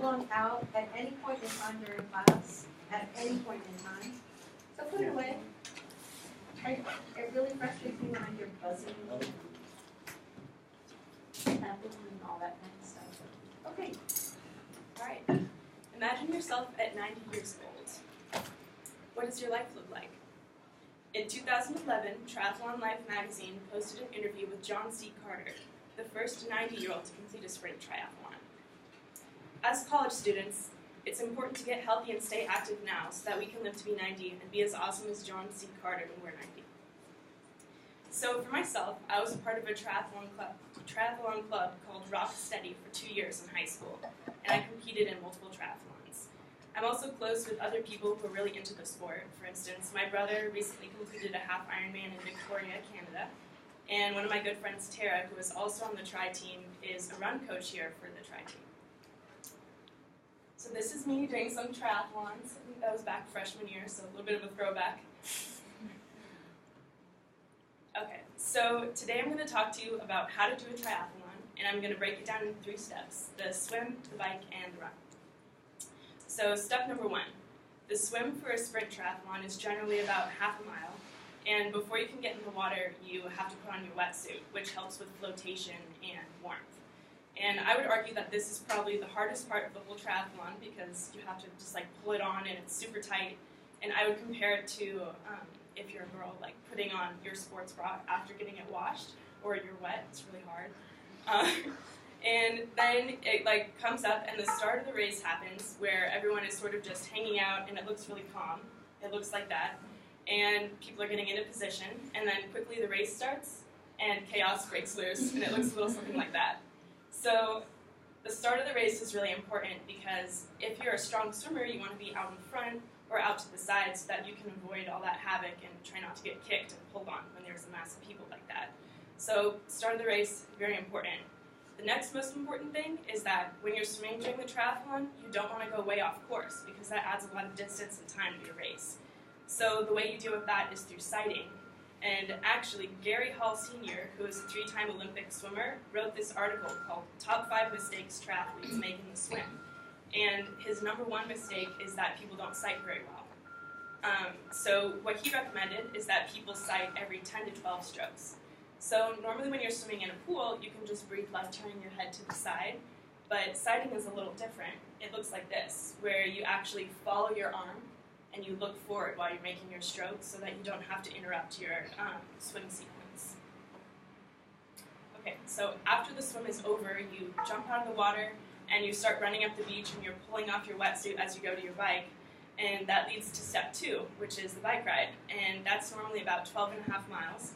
triathlon out at any point in time during class, at any point in time. So put it away. It really frustrates me when I hear buzzing and all that kind of stuff. Okay. All right. Imagine yourself at 90 years old. What does your life look like? In 2011, Triathlon Life magazine posted an interview with John C. Carter, the first 90-year-old to complete a sprint triathlon. As college students, it's important to get healthy and stay active now so that we can live to be 90 and be as awesome as John C. Carter when we're 90. So for myself, I was a part of a triathlon club called Rock Steady for 2 years in high school, and I competed in multiple triathlons. I'm also close with other people who are really into the sport. For instance, my brother recently completed a half Ironman in Victoria, Canada, and one of my good friends, Tara, who is also on the tri team, is a run coach here for the tri team. So this is me doing some triathlons. I think that was back freshman year, so a little bit of a throwback. Okay, so today I'm going to talk to you about how to do a triathlon, and I'm going to break it down into 3 steps: the swim, the bike, and the run. So step number 1. The swim for a sprint triathlon is generally about half a mile, and before you can get in the water, you have to put on your wetsuit, which helps with flotation and warmth. And I would argue that this is probably the hardest part of the whole triathlon because you have to just pull it on and it's super tight. And I would compare it to if you're a girl, putting on your sports bra after getting it washed, or you're wet. It's really hard. And then it comes up, and the start of the race happens, where everyone is sort of just hanging out, and it looks really calm. It looks like that, and people are getting into position, and then quickly the race starts, and chaos breaks loose, and it looks a little something like that. So the start of the race is really important because if you're a strong swimmer, you want to be out in front or out to the side so that you can avoid all that havoc and try not to get kicked and pulled on when there's a mass of people like that. So start of the race, very important. The next most important thing is that when you're swimming during the triathlon, you don't want to go way off course because that adds a lot of distance and time to your race. So the way you deal with that is through sighting. And actually, Gary Hall Sr., who is a 3-time Olympic swimmer, wrote this article called Top 5 Mistakes Triathletes Make in the Swim. And his number 1 mistake is that people don't sight very well. So what he recommended is that people sight every 10 to 12 strokes. So normally when you're swimming in a pool, you can just breathe left, turning your head to the side. But sighting is a little different. It looks like this, where you actually follow your arm and you look forward while you're making your stroke so that you don't have to interrupt your swim sequence. Okay, so after the swim is over, you jump out of the water and you start running up the beach and you're pulling off your wetsuit as you go to your bike. And that leads to step 2, which is the bike ride. And that's normally about 12.5 miles.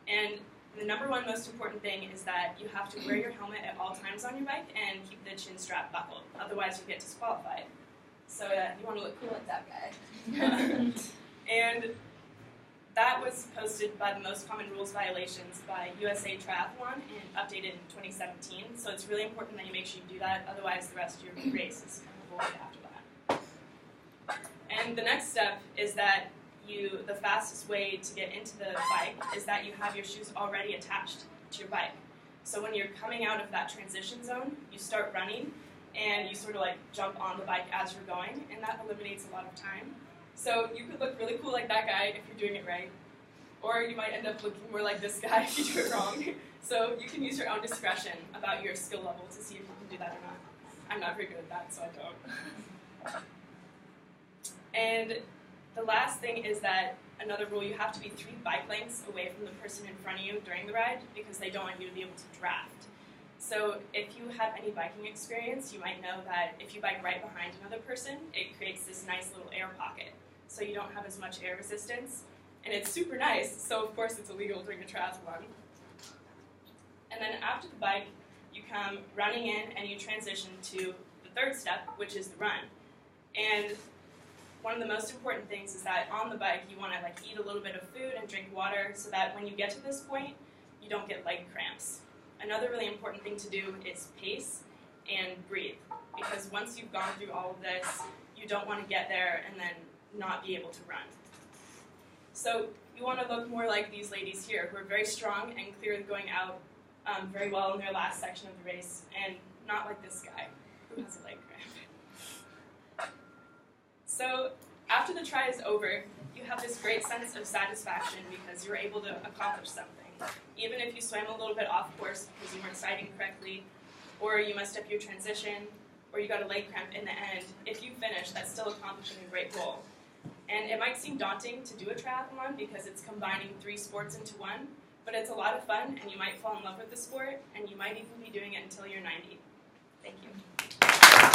And the number 1 most important thing is that you have to wear your helmet at all times on your bike and keep the chin strap buckled. Otherwise, you get disqualified. So you want to look cool like that guy. And that was posted by the Most Common Rules Violations by USA Triathlon and updated in 2017. So it's really important that you make sure you do that. Otherwise, the rest of your race is kind of void after that. And the next step is that the fastest way to get into the bike is that you have your shoes already attached to your bike. So when you're coming out of that transition zone, you start running, and you sort of jump on the bike as you're going, and that eliminates a lot of time. So you could look really cool like that guy if you're doing it right, or you might end up looking more like this guy if you do it wrong. So you can use your own discretion about your skill level to see if you can do that or not. I'm not very good at that, so I don't. And the last thing is that another rule, you have to be 3 bike lengths away from the person in front of you during the ride because they don't want you to be able to draft. So if you have any biking experience, you might know that if you bike right behind another person, it creates this nice little air pocket. So you don't have as much air resistance. And it's super nice, so of course it's illegal during a triathlon. And then after the bike, you come running in and you transition to the 3rd step, which is the run. And one of the most important things is that on the bike, you want to eat a little bit of food and drink water so that when you get to this point, you don't get leg cramps. Another really important thing to do is pace and breathe, because once you've gone through all of this, you don't want to get there and then not be able to run. So you want to look more like these ladies here, who are very strong and clearly going out very well in their last section of the race, and not like this guy who has a leg cramp. the try is over, you have this great sense of satisfaction because you were able to accomplish something. Even if you swam a little bit off course because you weren't sighting correctly, or you messed up your transition, or you got a leg cramp in the end, if you finish, that's still accomplishing a great goal. And it might seem daunting to do a triathlon because it's combining 3 sports into one, but it's a lot of fun, and you might fall in love with the sport, and you might even be doing it until you're 90. Thank you.